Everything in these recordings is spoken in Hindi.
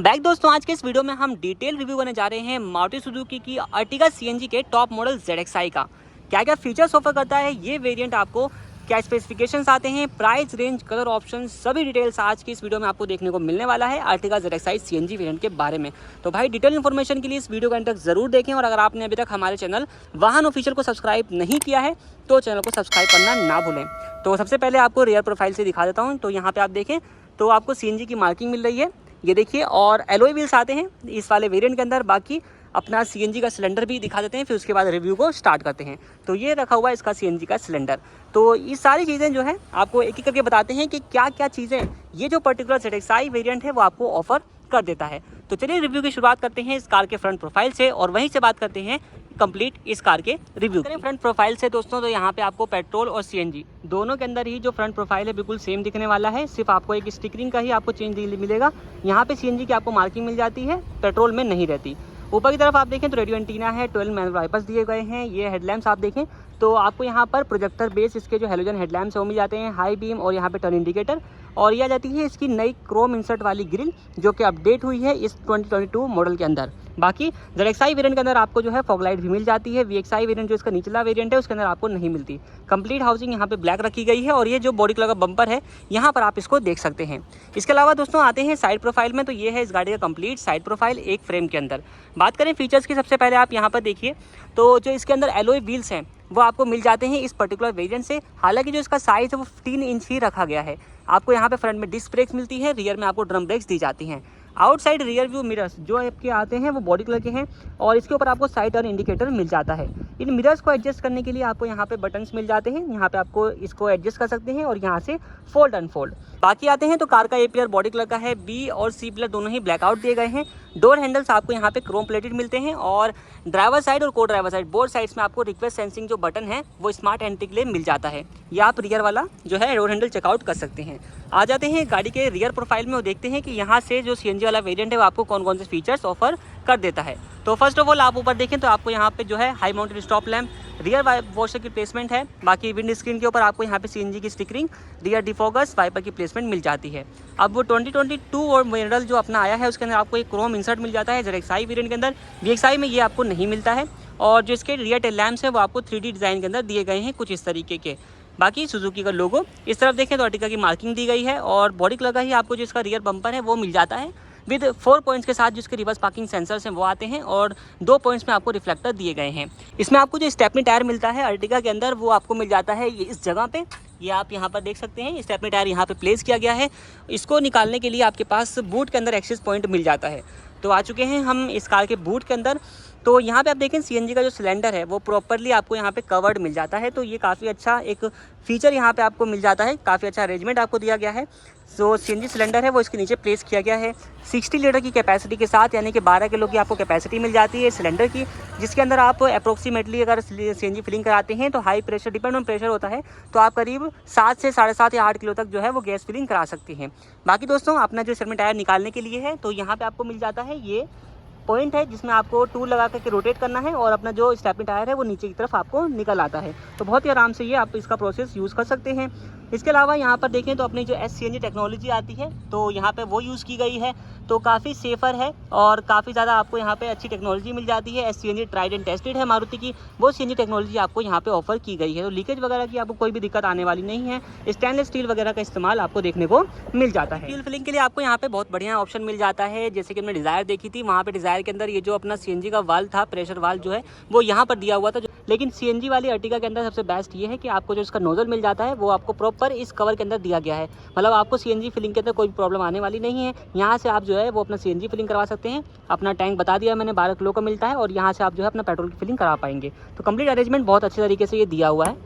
बैक दोस्तों, आज के इस वीडियो में हम डिटेल रिव्यू करने जा रहे हैं मारुति सुजुकी की अर्टिगा सीएनजी के टॉप मॉडल ZXi का। क्या क्या फीचर्स ऑफर करता है ये वेरिएंट, आपको क्या स्पेसिफिकेशंस आते हैं, प्राइस रेंज, कलर ऑप्शन, सभी डिटेल्स आज की इस वीडियो में आपको देखने को मिलने वाला है अर्टिगा ZXi सीएनजी वेरिएंट के बारे में। तो भाई डिटेल इन्फॉर्मेशन के लिए इस वीडियो को अंत तक जरूर देखें, और अगर आपने अभी तक हमारे चैनल वाहन ऑफिशियल को सब्सक्राइब नहीं किया है तो चैनल को सब्सक्राइब करना ना भूलें। तो सबसे पहले आपको रियर प्रोफाइल से दिखा देता हूँ। तो यहाँ पे आप देखें तो आपको सीएनजी की मार्किंग मिल रही है, ये देखिए, और एलॉय व्हील्स आते हैं इस वाले वेरिएंट के अंदर। बाकी अपना सीएनजी का सिलेंडर भी दिखा देते हैं, फिर उसके बाद रिव्यू को स्टार्ट करते हैं। तो ये रखा हुआ है इसका सीएनजी का सिलेंडर। तो ये सारी चीज़ें जो है आपको एक एक करके बताते हैं कि क्या क्या चीज़ें ये जो पर्टिकुलर ZXi वेरिएंट है वो आपको ऑफर कर देता है। तो चलिए रिव्यू की शुरुआत करते हैं इस कार के फ्रंट प्रोफाइल से, और वहीं से बात करते हैं कंप्लीट इस कार के रिव्यू करें फ्रंट प्रोफाइल से दोस्तों। तो यहाँ पे आपको पेट्रोल और सीएनजी दोनों के अंदर ही जो फ्रंट प्रोफाइल है बिल्कुल सेम दिखने वाला है, सिर्फ आपको एक स्टिकरिंग का ही आपको चेंज मिलेगा। यहाँ पे सीएनजी की आपको मार्किंग मिल जाती है, पेट्रोल में नहीं रहती। ऊपर की तरफ आप देखें तो रेडियो एंटीना है, 12 मैनुअल वाइपर्स दिए गए हैं। ये हेडलैम्प्स आप देखें तो आपको यहाँ पर प्रोजेक्टर बेस इसके जो हेलोजन हेडलैम्प्स वो मिल जाते हैं, हाई बीम, और यहाँ पे टर्न इंडिकेटर, और ये आ जाती है इसकी नई क्रोम इंसर्ट वाली ग्रिल जो कि अपडेट हुई है इस 2022 मॉडल के अंदर। बाकी ZXi वेरिएंट के अंदर आपको जो है फॉग लाइट भी मिल जाती है। VXi वेरिएंट जो इसका निचला वेरिएंट है उसके अंदर आपको नहीं मिलती। कंप्लीट हाउसिंग यहाँ पे ब्लैक रखी गई है, और ये जो बॉडी कलर का बम्पर है यहाँ पर आप इसको देख सकते हैं। इसके अलावा दोस्तों आते हैं साइड प्रोफाइल में। तो ये है इस गाड़ी का कंप्लीट साइड प्रोफाइल एक फ्रेम के अंदर। बात करें फीचर्स की, सबसे पहले आप यहाँ पर देखिए तो जो इसके अंदर एलॉय व्हील्स हैं वो आपको मिल जाते हैं इस पर्टिकुलर वेरिएंट से। हालांकि जो इसका साइज़ है वो 3 इंच ही रखा गया है। आपको यहाँ पे फ्रंट में डिस्क ब्रेक्स मिलती है, रियर में आपको ड्रम ब्रेक्स दी जाती हैं। आउटसाइड रियर व्यू मिरर्स जो आपके आते हैं वो बॉडी कलर के हैं, और इसके ऊपर आपको साइड टर्न इंडिकेटर मिल जाता है। इन मिरर्स को एडजस्ट करने के लिए आपको यहाँ पे बटन्स मिल जाते हैं, यहाँ पे आपको इसको एडजस्ट कर सकते हैं, और यहाँ से फोल्ड अनफोल्ड। बाकी आते हैं तो कार का ए पिलर बॉडी कलर का है, बी और सी पिलर दोनों ही ब्लैकआउट दिए गए हैं। डोर हैंडल्स आपको यहाँ पे क्रोम प्लेटेड मिलते हैं, और ड्राइवर साइड और को ड्राइवर साइड बोथ साइड्स में आपको रिक्वेस्ट सेंसिंग जो बटन है वो स्मार्ट एंट्री के लिए मिल जाता है। या आप रियर वाला जो है डोर हैंडल चेकआउट कर सकते हैं। आ जाते हैं गाड़ी के रियर प्रोफाइल में और देखते हैं कि यहाँ से जो सीएनजी वाला वेरिएंट है वो आपको कौन कौन से फीचर्स ऑफर कर देता है। तो फर्स्ट ऑफ ऑल आप ऊपर देखें तो आपको यहाँ पे जो है high mounted stop lamp, rear washer की प्लेसमेंट है। बाकी विंड स्क्रीन के ऊपर आपको यहाँ पे सीएनजी की स्टिकरिंग, रियर डिफॉगर्स, वाइपर की प्लेसमेंट मिल जाती है। अब वो 2022 और मॉडल जो अपना आया है उसके अंदर आपको एक क्रोम इंसर्ट मिल जाता है ZXi वेरिएंट के अंदर। VXi में ये आपको नहीं मिलता है। और जो इसके रियर टेल लैम्प्स हैं वो आपको 3D डिज़ाइन के अंदर दिए गए हैं कुछ इस तरीके के। बाकी सुजुकी का लोगो इस तरफ देखें तो अर्टिगा की मार्किंग दी गई है, और बॉडी कलर का ही आपको जो इसका रियर बम्पर है वो मिल जाता है विद 4 पॉइंट्स के साथ। जिसके रिवर्स पार्किंग सेंसर्स हैं वो आते हैं, और 2 पॉइंट्स में आपको रिफ्लेक्टर दिए गए हैं। इसमें आपको जो स्टेपनी टायर मिलता है अर्टिगा के अंदर वो आपको मिल जाता है ये इस जगह पे। ये आप यहाँ पर देख सकते हैं स्टेपनी टायर यहाँ पे प्लेस किया गया है। इसको निकालने के लिए आपके पास बूट के अंदर एक्सेस पॉइंट मिल जाता है। तो आ चुके हैं हम इस कार के बूट के अंदर। तो यहाँ पे आप देखें सीएनजी का जो सिलेंडर है वो प्रॉपरली आपको यहाँ पे कवर्ड मिल जाता है। तो ये काफ़ी अच्छा एक फीचर यहाँ पे आपको मिल जाता है, काफ़ी अच्छा अरेंजमेंट आपको दिया गया है। जो सीएनजी सिलेंडर है वो इसके नीचे प्लेस किया गया है 60 लीटर की कैपेसिटी के साथ, यानी कि 12 किलो की आपको कैपेसिटी मिल जाती है सिलेंडर की, जिसके अंदर आप अप्रोक्सीमेटली अगर सीएनजी फिलिंग कराते हैं तो high pressure, depend on pressure होता है, तो आप करीब 7 से 7.5 या 8 किलो तक जो है वो गैस फिलिंग करा सकते हैं। बाकी दोस्तों अपना जो स्टेपनी टायर निकालने के लिए है तो यहाँ पर आपको मिल जाता है ये पॉइंट है जिसमें आपको टूल लगा करके रोटेट करना है, और अपना जो स्टेपनी टायर है वो नीचे की तरफ आपको निकल आता है। तो बहुत ही आराम से ये आप इसका प्रोसेस यूज़ कर सकते हैं। इसके अलावा यहाँ पर देखें तो अपनी जो SCNG टेक्नोलॉजी आती है तो यहाँ पे वो यूज़ की गई है, तो काफ़ी सेफ़र है और काफ़ी ज़्यादा आपको यहाँ पे अच्छी टेक्नोलॉजी मिल जाती है। SCNG ट्राइड एंड टेस्टेड है मारुति की, वो CNG टेक्नोलॉजी आपको यहाँ पे ऑफर की गई है। तो लीकेज वगैरह की आपको कोई भी दिक्कत आने वाली नहीं है। स्टेनलेस स्टील वगैरह का इस्तेमाल आपको देखने को मिल जाता है। फ्यूल फिलिंग के लिए आपको यहाँ पे बहुत बढ़िया ऑप्शन मिल जाता है। जैसे कि हमने डिज़ायर देखी थी, वहाँ पे डिज़ायर के अंदर ये जो अपना CNG का वाल्व था, प्रेशर वाल्व जो है वो यहाँ पर दिया हुआ था। लेकिन CNG वाली अर्टिगा के अंदर सबसे बेस्ट ये है कि आपको जो इसका नोजल मिल जाता है वो आपको प्रॉपर इस कवर के अंदर दिया गया है। मतलब आपको CNG फिलिंग के अंदर कोई प्रॉब्लम आने वाली नहीं है। यहाँ से आप जो है वो अपना CNG फिलिंग करवा सकते हैं। अपना टैंक बता दिया मैंने 12 किलो का मिलता है, और यहाँ से आप जो है अपना पेट्रोल की फिलिंग करा पाएंगे। तो कंप्लीट अरेंजमेंट बहुत अच्छे तरीके से ये दिया हुआ है।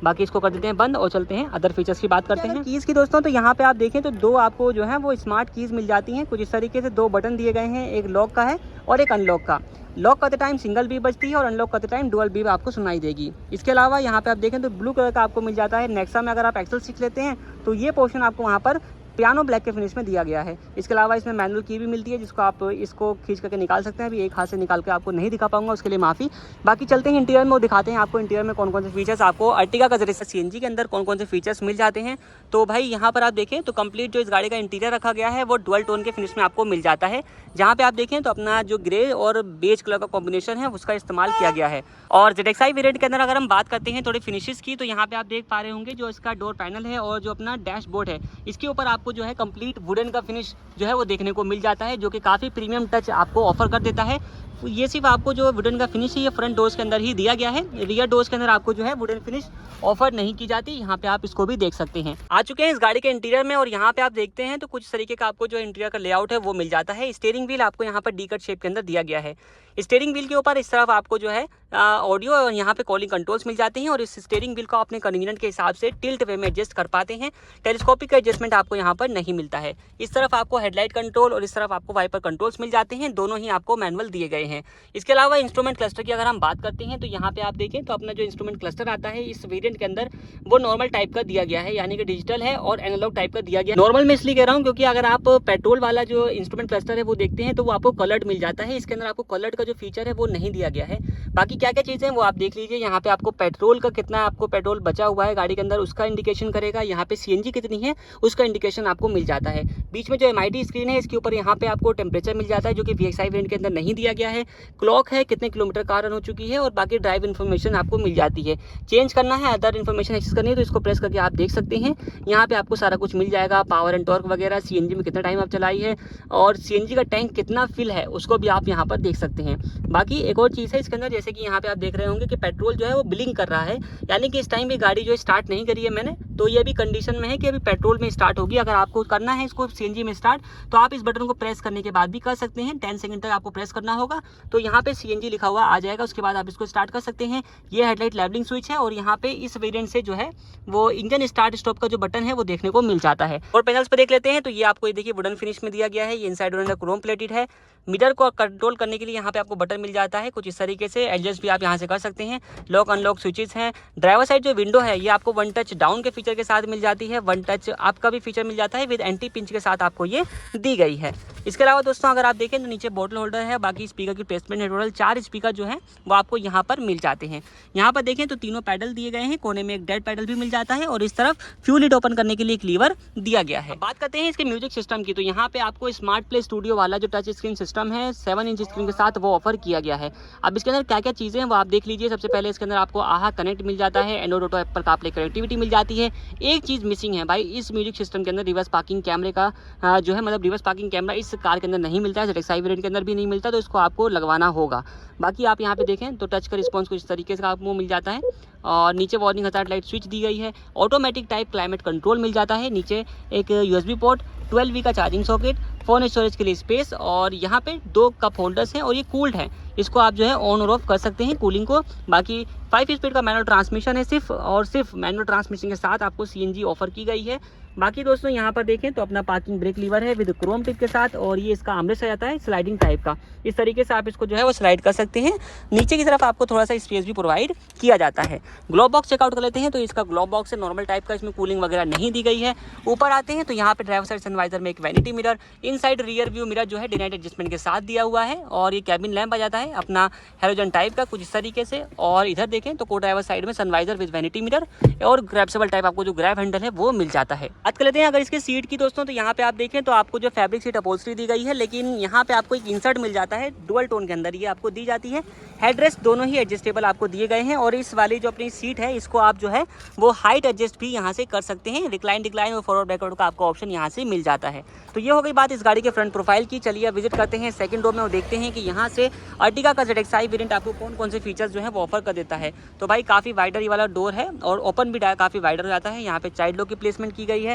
बाकी इसको कर देते हैं बंद और चलते हैं अदर फीचर्स की बात करते हैं। कीज़ की दोस्तों तो यहाँ पे आप देखें तो 2 आपको जो है वो स्मार्ट कीज़ मिल जाती हैं। कुछ इस तरीके से 2 बटन दिए गए हैं, एक लॉक का है और एक अनलॉक का। लॉक करते टाइम सिंगल बीप बजती है और अनलॉक करते टाइम डुअल बीप आपको सुनाई देगी। इसके अलावा यहाँ पे आप देखें तो ब्लू कलर का आपको मिल जाता है। नेक्सा में अगर आप एक्सेल सीख लेते हैं तो ये पोर्शन आपको वहाँ पर पियानो ब्लैक के फिनिश में दिया गया है। इसके अलावा इसमें मैनुअल की भी मिलती है, जिसको आप इसको खींच करके निकाल सकते हैं। अभी एक हाथ से निकाल के आपको नहीं दिखा पाऊंगा, उसके लिए माफ़ी। बाकी चलते हैं इंटीरियर में और दिखाते हैं आपको इंटीरियर में कौन कौन से फीचर्स आपको अर्टिगा का जरिए सीएनजी के अंदर कौन कौन से फीचर्स मिल जाते हैं। तो भाई यहाँ पर आप देखें तो कंप्लीट जो इस गाड़ी का इंटीरियर रखा गया है वो डुअल टोन के फिनिश में आपको मिल जाता है। जहाँ पे आप देखें तो अपना जो ग्रे और बेज कलर का कॉम्बिनेशन है उसका इस्तेमाल किया गया है। और ZXi वेरिएंट के अंदर अगर हम बात करते हैं थोड़ी फिनिशेस की, तो यहाँ पे आप देख पा रहे होंगे जो इसका डोर पैनल है और जो अपना डैशबोर्ड है, इसके ऊपर आपको जो है कंप्लीट वुडन का फिनिश जो है वो देखने को मिल जाता है, जो कि काफ़ी प्रीमियम टच आपको ऑफर कर देता है। ये सिर्फ आपको जो वुडन का फिनिश है ये फ्रंट डोर्स के अंदर ही दिया गया है। रियर डोर्स के अंदर आपको जो है वुडन फिनिश ऑफर नहीं की जाती। यहाँ पे आप इसको भी देख सकते हैं। आ चुके हैं इस गाड़ी के इंटीरियर में और यहाँ पे आप देखते हैं तो कुछ तरीके का आपको जो इंटीरियर का लेआउट है वो मिल जाता है। स्टीयरिंग व्हील आपको यहाँ पर डी कट शेप के अंदर दिया गया है। स्टीयरिंग व्हील के ऊपर इस तरफ आपको जो है ऑडियो और यहाँ पे कॉलिंग कंट्रोल्स मिल जाते हैं और इस स्टीयरिंग व्हील को अपने कन्वीनियंट के हिसाब से टिल्ट वे में एडजस्ट कर पाते हैं। टेलीस्कोपिक एडजस्टमेंट आपको यहाँ पर नहीं मिलता है। इस तरफ आपको हेडलाइट कंट्रोल और इस तरफ आपको वाइपर कंट्रोल्स मिल जाते हैं, दोनों ही आपको मैनुअल दिए गए हैं। इसके अलावा इंस्ट्रूमेंट क्लस्टर की अगर हम बात करते हैं तो यहाँ पे आप देखें तो अपना जो इंस्ट्रूमेंट क्लस्टर आता है इस वेरिएंट के अंदर वो नॉर्मल टाइप का दिया गया है, यानी कि डिजिटल है और एनालॉग टाइप का दिया गया। नॉर्मल मैं इसलिए कह रहा हूँ क्योंकि अगर आप पेट्रोल वाला जो इंस्ट्रूमेंट क्लस्टर है वो देखते हैं तो वो आपको कलर्ड मिल जाता है। इसके अंदर आपको कलर्ड का जो फीचर है वो नहीं दिया गया है। बाकी क्या क्या चीज़ें हैं वो आप देख लीजिए। यहाँ पे आपको पेट्रोल का कितना आपको पेट्रोल बचा हुआ है गाड़ी के अंदर उसका इंडिकेशन करेगा। यहाँ पे सीएनजी कितनी है उसका इंडिकेशन आपको मिल जाता है। बीच में जो एमआईडी स्क्रीन है इसके ऊपर यहाँ पे आपको टेम्परेचर मिल जाता है, जो कि VXi वेरिएंट के अंदर नहीं दिया गया है। क्लॉक है, कितने किलोमीटर कार रन हो चुकी है और बाकी ड्राइव इन्फॉर्मेशन आपको मिल जाती है। चेंज करना है, अदर इन्फॉर्मेशन एक्सेस करनी है तो इसको प्रेस करके आप देख सकते हैं। यहाँ पे आपको सारा कुछ मिल जाएगा, पावर एंड टॉर्क वगैरह, सीएनजी में कितना टाइम आप चलाई है और सीएनजी का टैंक कितना फिल है उसको भी आप यहाँ पर देख सकते हैं। बाकी एक और चीज़ है इसके अंदर, जैसे कि यहाँ पे आप देख रहे होंगे कि पेट्रोल जो है वो ब्लिंक कर रहा है, यानी कि इस टाइम ये गाड़ी जो स्टार्ट नहीं करी है मैंने, तो ये भी कंडीशन में है कि अभी पेट्रोल में स्टार्ट होगी। अगर आपको करना है इसको सीएनजी में स्टार्ट तो आप इस बटन को प्रेस करने के बाद भी कर सकते हैं। 10 सेकंड तक आपको प्रेस करना होगा तो यहाँ पे सीएनजी लिखा हुआ आ जाएगा, उसके बाद आप इसको स्टार्ट कर सकते हैं। ये हेडलाइट लेवलिंग स्विच है और यहाँ पे इस वेरिएंट से जो है वो इंजन स्टार्ट स्टॉप का जो बटन है वो देखने को मिल जाता है। और पैनल्स पे देख लेते हैं तो ये आपको ये देखिए वुडन फिनिश में दिया गया है। ये इनसाइड और अंदर क्रोम प्लेटेड है। मीटर को कंट्रोल करने के लिए यहाँ पे आपको बटन मिल जाता है कुछ इस तरीके से, एडजस्ट भी आप यहाँ से कर सकते हैं। लॉक अनलॉक स्विचेस हैं। ड्राइवर साइड जो विंडो है ये आपको वन टच डाउन के फीचर के साथ मिल जाती है। वन टच अप का भी फीचर मिल जाता है विद एंटी पिंच के साथ आपको ये दी गई है। इसके अलावा दोस्तों अगर आप देखें तो नीचे बॉटल होल्डर है। बाकी स्पीकर की प्लेसमेंट है, टोटल 4 स्पीकर जो है वो आपको यहाँ पर मिल जाते हैं। यहाँ पर देखें तो तीनों पैडल दिए गए हैं, कोने में एक डेड पैडल भी मिल जाता है और इस तरफ फ्यूल लिड ओपन करने के लिए एक लीवर दिया गया है। बात करते हैं इसके म्यूजिक सिस्टम की, तो यहाँ पे आपको स्मार्ट प्ले स्टूडियो वाला जो टच स्क्रीन सिस्टम है 7 इंच स्क्रीन के साथ वो ऑफर किया गया है। अब इसके अंदर क्या क्या चीज़ें हैं वो आप देख लीजिए। सबसे पहले इसके अंदर आपको आहा कनेक्ट मिल जाता है, Android Auto, Apple CarPlay connectivity मिल जाती है। एक चीज़ मिसिंग है भाई इस म्यूजिक सिस्टम के अंदर, रिवर्स पार्किंग कैमरे का जो है मतलब रिवर्स पार्किंग कैमरा इस कार के अंदर नहीं मिलता है, ZXi वेरिएंट के अंदर भी नहीं मिलता, तो इसको आपको लगवाना होगा। बाकी आप यहाँ पे देखें तो टच का रिस्पॉन्स कुछ तरीके से आपको मिल जाता है और नीचे वार्निंग हजार्ड लाइट स्विच दी गई है। ऑटोमेटिक टाइप क्लाइमेट कंट्रोल मिल जाता है। नीचे एक USB पोर्ट, 12V का चार्जिंग सॉकेट, फ़ोन स्टोरेज के लिए स्पेस और यहाँ पे 2 कप होल्डर्स हैं और ये कूल्ड है, इसको आप जो है ऑन और ऑफ कर सकते हैं कूलिंग को। बाकी 5 स्पीड का मैनुअल ट्रांसमिशन है सिर्फ और सिर्फ मैनुअल ट्रांसमिशन के साथ आपको CNG ऑफर की गई है। बाकी दोस्तों यहाँ पर देखें तो अपना पार्किंग ब्रेक लीवर है विद क्रोम टिप के साथ और ये इसका आर्मरेस्ट आ जाता है स्लाइडिंग टाइप का, इस तरीके से आप इसको जो है वो स्लाइड कर सकते हैं। नीचे की तरफ आपको थोड़ा सा स्पेस भी प्रोवाइड किया जाता है। ग्लोब बॉक्स चेकआउट कर लेते हैं तो इसका ग्लोब बॉक्स है नॉर्मल टाइप का, इसमें कूलिंग वगैरह नहीं दी गई है। ऊपर आते हैं तो यहाँ पे ड्राइवर साइड सनवाइजर में एक vanity mirror, inside rear view mirror जो है डे नाइट एडजस्टमेंट के साथ दिया हुआ है और ये कैबिन लैंप आ जाता है अपना हेलोजन टाइप का कुछ इस तरीके से। और इधर देखें तो को ड्राइवर साइड में सनवाइजर विद वैनिटी मिरर और ग्रैबसेबल टाइप आपको जो ग्रैब हैंडल है वो मिल जाता है। बात कर लेते हैं अगर इसके सीट की दोस्तों, तो यहाँ पे आप देखें तो आपको जो फैब्रिक सीट अपहोल्स्ट्री दी गई है, लेकिन यहाँ पे आपको एक इंसर्ट मिल जाता है डुअल टोन के अंदर, ये आपको दी जाती है। हेडरेस्ट दोनों ही एडजस्टेबल आपको दिए गए हैं और इस वाली जो अपनी सीट है इसको आप जो है वो हाइट एडजस्ट भी यहाँ से कर सकते हैं। रिक्लाइन डिक्लाइन और फॉरवर्ड बैकवर्ड का आपको ऑप्शन यहाँ से मिल जाता है। तो ये हो गई बात इस गाड़ी के फ्रंट प्रोफाइल की। चलिए अब विजिट करते हैं सेकंड डोर में और देखते हैं कि यहाँ से अर्टिगा का ZXi वेरिएंट आपको कौन कौन से फीचर्स जो है वो ऑफर कर देता है। तो भाई काफ़ी वाइडर ये वाला डोर है और ओपन भी काफ़ी वाइडर हो जाता है। यहाँ पे चाइल्ड लॉक की प्लेसमेंट की गई है।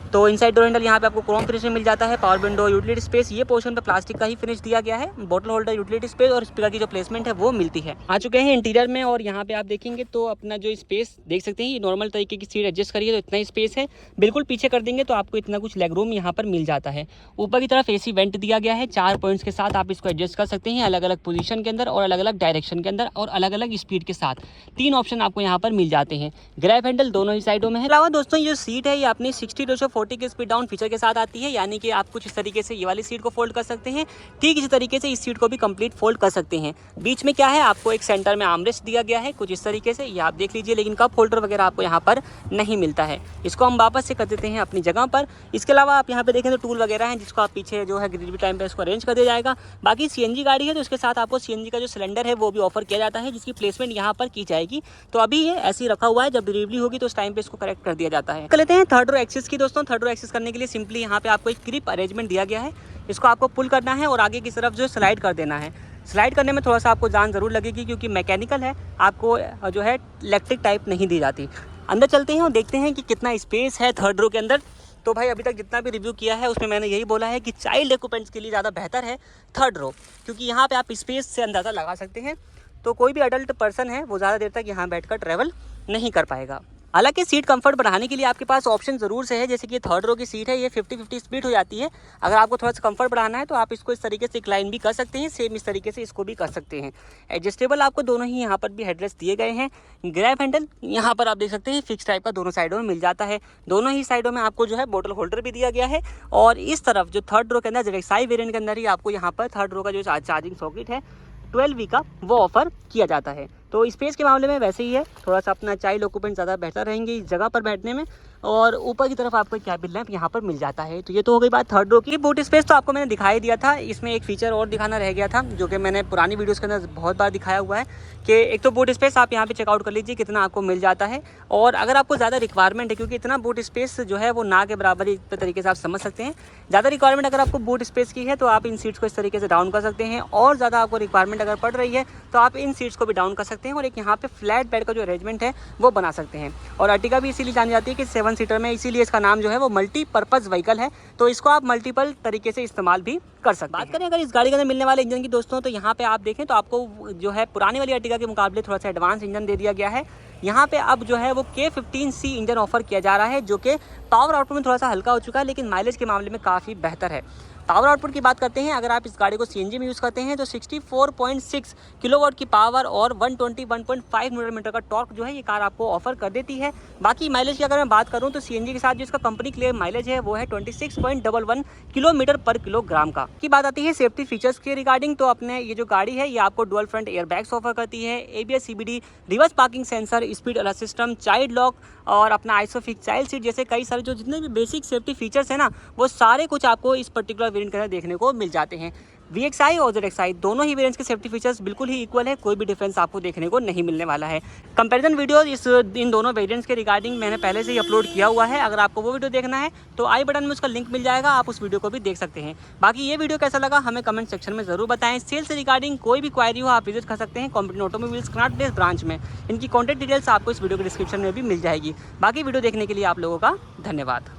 तो इनसाइड डोर हैंडल यहाँ पे आपको क्रोम फिनिश में मिल जाता है। पावर विंडो, यूटिलिटी स्पेस, ये पोर्शन पे प्लास्टिक का ही फिनिश दिया गया है। बॉटल होल्डर, यूटिलिटी स्पेस और स्पीकर की जो प्लेसमेंट है वो मिलती है। आ चुके हैं इंटीरियर में और यहाँ पे आप देखेंगे तो अपना जो स्पेस देख सकते हैं, ये नॉर्मल तरीके की सीट एडजस्ट करिए तो इतना ही स्पेस है। बिल्कुल पीछे कर देंगे तो आपको इतना कुछ लेग रूम यहाँ पर मिल जाता है। ऊपर की तरफ AC वेंट दिया गया है, 4 पॉइंट्स के साथ आप इसको एडजस्ट कर सकते हैं अलग अलग पोजीशन के अंदर और अलग अलग डायरेक्शन के अंदर और अलग अलग स्पीड के साथ। 3 ऑप्शन आपको यहाँ पर मिल जाते हैं। ग्रैब हैंडल दोनों ही साइडों में है। अलावा दोस्तों ये सीट है ये अपनी 60:40 ऑटोमेटिक स्पीड डाउन फीचर के साथ आती है, यानी कि आप कुछ इस तरीके से ये वाली सीट को फोल्ड कर सकते हैं, ठीक इसी तरीके से इस सीट को भी कंप्लीट फोल्ड कर सकते हैं। बीच में क्या है, आपको एक सेंटर में आर्मरेस्ट दिया गया है कुछ इस तरीके से, ये आप देख लीजिए, लेकिन कप होल्डर वगैरह आपको यहाँ पर नहीं मिलता है। इसको हम वापस से कर देते हैं अपनी जगह पर। इसके अलावा आप यहाँ पे देखें तो टूल वगैरह हैं, जिसको आप पीछे जो है डिलीवरी टाइम पे इसको अरेंज कर दिया जाएगा। बाकी सीएनजी गाड़ी है तो इसके साथ आपको सीएनजी का जो सिलेंडर है वो भी ऑफर किया जाता है, जिसकी प्लेसमेंट यहाँ पर की जाएगी। तो अभी ये ऐसे ही रखा हुआ है, जब डिलीवरी होगी तो उस टाइम पे इसको करेक्ट कर दिया जाता है। कर लेते हैं थर्ड रो एक्सिस की दोस्तों। थर्ड रो एक्सिस करने के लिए सिंपली यहाँ पे आपको एक ग्रिप अरेंजमेंट दिया गया है, इसको आपको पुल करना है और आगे की तरफ जो स्लाइड कर देना है। स्लाइड करने में थोड़ा सा आपको जान ज़रूर लगेगी, क्योंकि मैकेनिकल है, आपको जो है इलेक्ट्रिक टाइप नहीं दी जाती। अंदर चलते हैं और देखते हैं कि कितना स्पेस है थर्ड रो के अंदर। तो भाई अभी तक जितना भी रिव्यू किया है उसमें मैंने यही बोला है कि चाइल्ड ऑक्यूपेंट्स के लिए ज़्यादा बेहतर है थर्ड रो, क्योंकि यहाँ पे आप स्पेस से अंदाज़ा लगा सकते हैं। तो कोई भी अडल्ट पर्सन है वो ज़्यादा देर तक यहाँ बैठकर ट्रैवल नहीं कर पाएगा। हालांकि सीट कंफर्ट बढ़ाने के लिए आपके पास ऑप्शन ज़रूर से है, जैसे कि थर्ड रो की सीट है ये 50-50 स्प्लिट हो जाती है। अगर आपको थोड़ा सा कंफर्ट बढ़ाना है तो आप इसको इस तरीके से इंक्लाइन भी कर सकते हैं, सेम इस तरीके से इसको भी कर सकते हैं। एडजस्टेबल आपको दोनों ही यहाँ पर भी हेडरेस्ट दिए गए हैं। ग्रैब हैंडल यहाँ पर आप देख सकते हैं फिक्स टाइप का दोनों साइडों में मिल जाता है। दोनों ही साइडों में आपको जो है बोतल होल्डर भी दिया गया है। और इस तरफ जो थर्ड रो के अंदर जेडएक्सआई वेरिएंट के अंदर ही आपको यहाँ पर थर्ड रो का जो चार्जिंग सॉकेट है 12V का वो ऑफर किया जाता है। तो स्पेस के मामले में वैसे ही है, थोड़ा सा अपना चाइल्ड ऑक्यूपेंट ज़्यादा बेहतर रहेंगे इस जगह पर बैठने में। और ऊपर की तरफ आपको कैबिन लैंप यहाँ पर मिल जाता है। तो ये तो हो गई बात थर्ड रो की। बूट स्पेस तो आपको मैंने दिखाई दिया था, इसमें एक फीचर और दिखाना रह गया था, जो कि मैंने पुरानी वीडियोस के अंदर बहुत बार दिखाया हुआ है, कि एक तो बूट स्पेस आप यहाँ पे चेकआउट कर लीजिए कितना आपको मिल जाता है। और अगर आपको ज़्यादा रिक्वायरमेंट है, क्योंकि इतना बूट स्पेस जो है वो ना के बराबर ही तरीके से आप समझ सकते हैं, ज़्यादा रिक्वायरमेंट अगर आपको बूट स्पेस की है तो आप इन सीट्स को इस तरीके से डाउन कर सकते हैं। और ज़्यादा आपको रिक्वायरमेंट अगर पड़ रही है तो आप इन सीट्स को भी डाउन कर सकते हैं और एक यहाँ पे फ्लैट बेड का जो अरेंजमेंट है वो बना सकते हैं। और अर्टिगा भी इसीलिए जानी जाती है कि 7 सीटर में, इसीलिए इसका नाम जो है वो मल्टीपर्पज़ व्हीकल है। तो इसको आप मल्टीपल तरीके से इस्तेमाल भी कर सकते हैं। बात करें अगर इस गाड़ी के अंदर मिलने वाले इंजन की दोस्तों, तो यहाँ पे आप देखें तो आपको जो है पुरानी वाली अर्टिगा के मुकाबले थोड़ा सा एडवांस इंजन दे दिया गया है। यहाँ पे अब जो है वो K15C इंजन ऑफर किया जा रहा है, जो कि पावर आउटपुट में थोड़ा सा हल्का हो चुका है, लेकिन माइलेज के मामले में काफ़ी बेहतर है। पावर आउटपुट की बात करते हैं, अगर आप इस गाड़ी को सीएनजी में यूज़ करते हैं तो 64.6 किलोवाट की पावर और 121.5 न्यूटन मीटर का टॉर्क जो है ये कार आपको ऑफर कर देती है। बाकी माइलेज की अगर मैं बात करूं तो सीएनजी के साथ जो इसका कंपनी क्लेम माइलेज है वो है 26.11 किलोमीटर पर किलोग्राम का। की बात आती है सेफ्टी फीचर्स के रिगार्डिंग, तो अपने ये जो गाड़ी है ये आपको dual front air bags offer करती है, ABS CBD, reverse parking sensor, speed alert system, child lock और अपना आइसोफिक्स चाइल्ड सीट जैसे कई सारे जो जितने भी बेसिक सेफ्टी फीचर्स है ना, वो सारे कुछ आपको इस पर्टिकुलर वेरिएंट के अंदर देखने को मिल जाते हैं। VXI और ZXI दोनों ही वेरिएंट्स के सेफ्टी फीचर्स बिल्कुल ही इक्वल है, कोई भी डिफरेंस आपको देखने को नहीं मिलने वाला है। कंपैरिजन वीडियो इन दोनों वेरिएंट्स के रिगार्डिंग मैंने पहले से ही अपलोड किया हुआ है, अगर आपको वो वीडियो देखना है तो आई बटन में उसका लिंक मिल जाएगा, आप उस वीडियो को भी देख सकते हैं। बाकी ये वीडियो कैसा लगा हमें कमेंट सेक्शन में ज़रूर बताएं। सेल से रिगार्डिंग कोई भी क्वायरी हो आप विजिट कर सकते हैं competent automobiles Connaught place branch में। इनकी कॉन्टैक्ट डिटेल्स आपको इस वीडियो के डिस्क्रिप्शन में भी मिल जाएगी। बाकी वीडियो देखने के लिए आप लोगों का धन्यवाद।